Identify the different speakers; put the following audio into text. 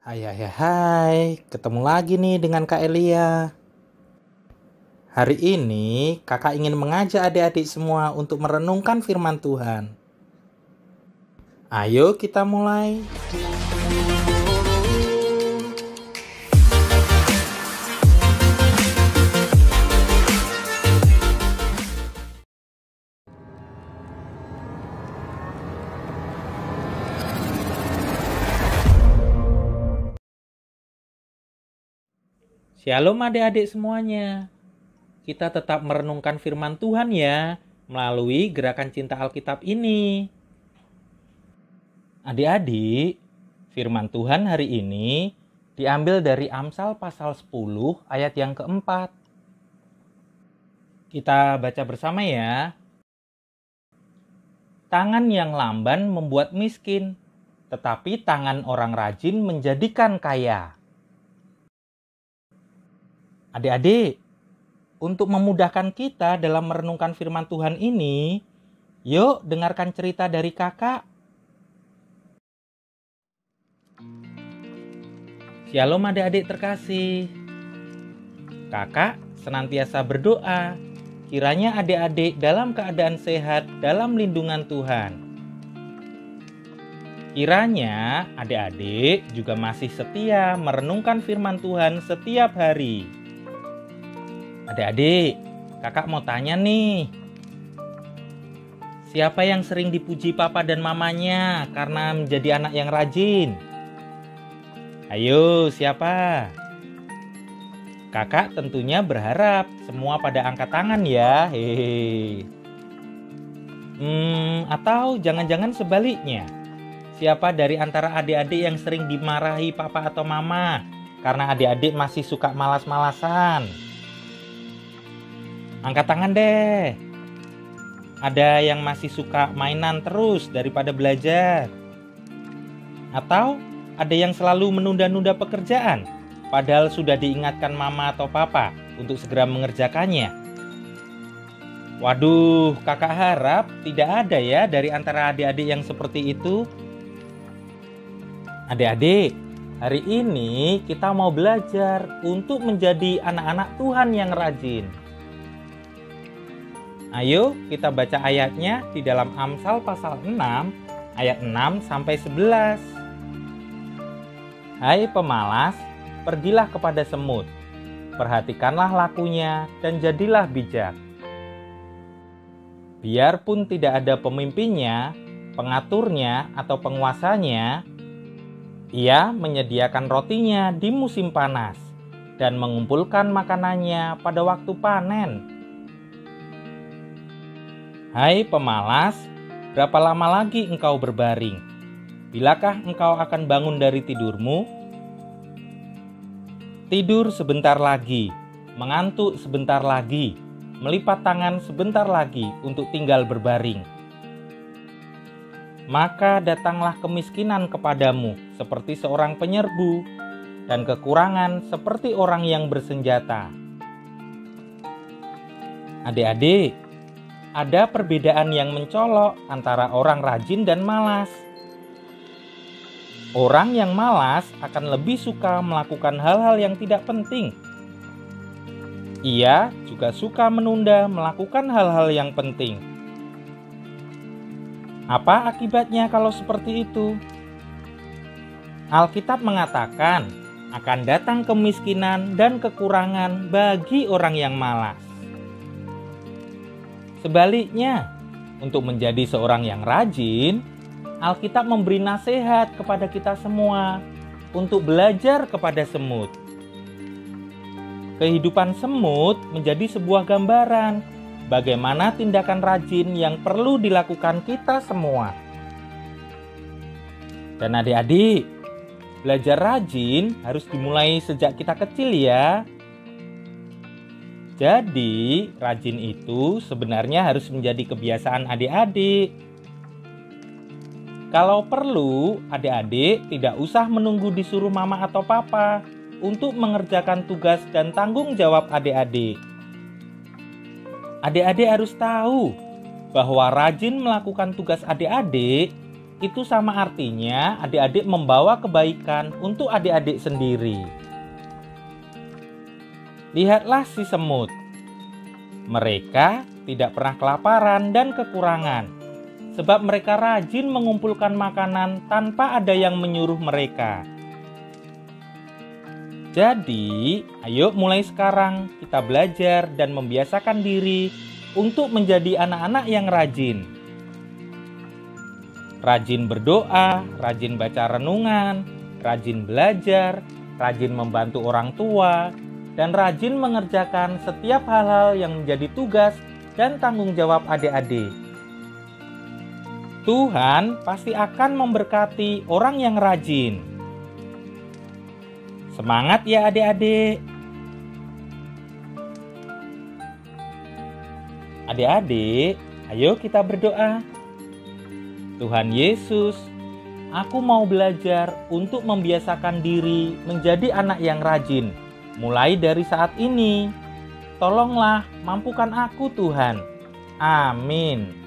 Speaker 1: Hai, ketemu lagi nih dengan Kak Elia. Hari ini kakak ingin mengajak adik-adik semua untuk merenungkan firman Tuhan. Ayo kita mulai. Shalom adik-adik semuanya. Kita tetap merenungkan firman Tuhan ya, melalui gerakan cinta Alkitab ini. Adik-adik, firman Tuhan hari ini diambil dari Amsal pasal 10 ayat yang keempat. Kita baca bersama ya. Tangan yang lamban membuat miskin, tetapi tangan orang rajin menjadikan kaya. Adik-adik, untuk memudahkan kita dalam merenungkan firman Tuhan ini, yuk dengarkan cerita dari kakak. Shalom adik-adik terkasih. Kakak senantiasa berdoa, kiranya adik-adik dalam keadaan sehat dalam lindungan Tuhan. Kiranya adik-adik juga masih setia merenungkan firman Tuhan setiap hari. Adik-adik, kakak mau tanya nih. Siapa yang sering dipuji papa dan mamanya karena menjadi anak yang rajin? Ayo, siapa? Kakak tentunya berharap semua pada angkat tangan ya. Hehehe. Atau jangan-jangan sebaliknya. Siapa dari antara adik-adik yang sering dimarahi papa atau mama karena adik-adik masih suka malas-malasan? Angkat tangan deh. Ada yang masih suka mainan terus daripada belajar? Atau ada yang selalu menunda-nunda pekerjaan padahal sudah diingatkan mama atau papa untuk segera mengerjakannya? Waduh, kakak harap tidak ada ya dari antara adik-adik yang seperti itu. Adik-adik, hari ini kita mau belajar untuk menjadi anak-anak Tuhan yang rajin. Ayo kita baca ayatnya di dalam Amsal pasal 6 ayat 6 sampai 11. Hai pemalas, pergilah kepada semut, perhatikanlah lakunya dan jadilah bijak. Biarpun tidak ada pemimpinnya, pengaturnya atau penguasanya, ia menyediakan rotinya di musim panas dan mengumpulkan makanannya pada waktu panen. Hai pemalas, berapa lama lagi engkau berbaring? Bilakah engkau akan bangun dari tidurmu? Tidur sebentar lagi, mengantuk sebentar lagi, melipat tangan sebentar lagi untuk tinggal berbaring. Maka datanglah kemiskinan kepadamu seperti seorang penyerbu, dan kekurangan seperti orang yang bersenjata. Adik-adik, ada perbedaan yang mencolok antara orang rajin dan malas. Orang yang malas akan lebih suka melakukan hal-hal yang tidak penting. Ia juga suka menunda melakukan hal-hal yang penting. Apa akibatnya kalau seperti itu? Alkitab mengatakan akan datang kemiskinan dan kekurangan bagi orang yang malas. Sebaliknya, untuk menjadi seorang yang rajin, Alkitab memberi nasihat kepada kita semua untuk belajar kepada semut. Kehidupan semut menjadi sebuah gambaran bagaimana tindakan rajin yang perlu dilakukan kita semua. Dan adik-adik, belajar rajin harus dimulai sejak kita kecil ya. Jadi, rajin itu sebenarnya harus menjadi kebiasaan adik-adik. Kalau perlu, adik-adik tidak usah menunggu disuruh mama atau papa untuk mengerjakan tugas dan tanggung jawab adik-adik. Adik-adik harus tahu bahwa rajin melakukan tugas adik-adik itu sama artinya adik-adik membawa kebaikan untuk adik-adik sendiri. Lihatlah si semut. Mereka tidak pernah kelaparan dan kekurangan, sebab mereka rajin mengumpulkan makanan tanpa ada yang menyuruh mereka. Jadi, ayo mulai sekarang kita belajar dan membiasakan diri untuk menjadi anak-anak yang rajin. Rajin berdoa, rajin baca renungan, rajin belajar, rajin membantu orang tua, dan rajin mengerjakan setiap hal-hal yang menjadi tugas dan tanggung jawab adik-adik. Tuhan pasti akan memberkati orang yang rajin. Semangat ya adik-adik. Adik-adik, ayo kita berdoa. Tuhan Yesus, aku mau belajar untuk membiasakan diri menjadi anak yang rajin. Mulai dari saat ini, tolonglah mampukan aku Tuhan. Amin.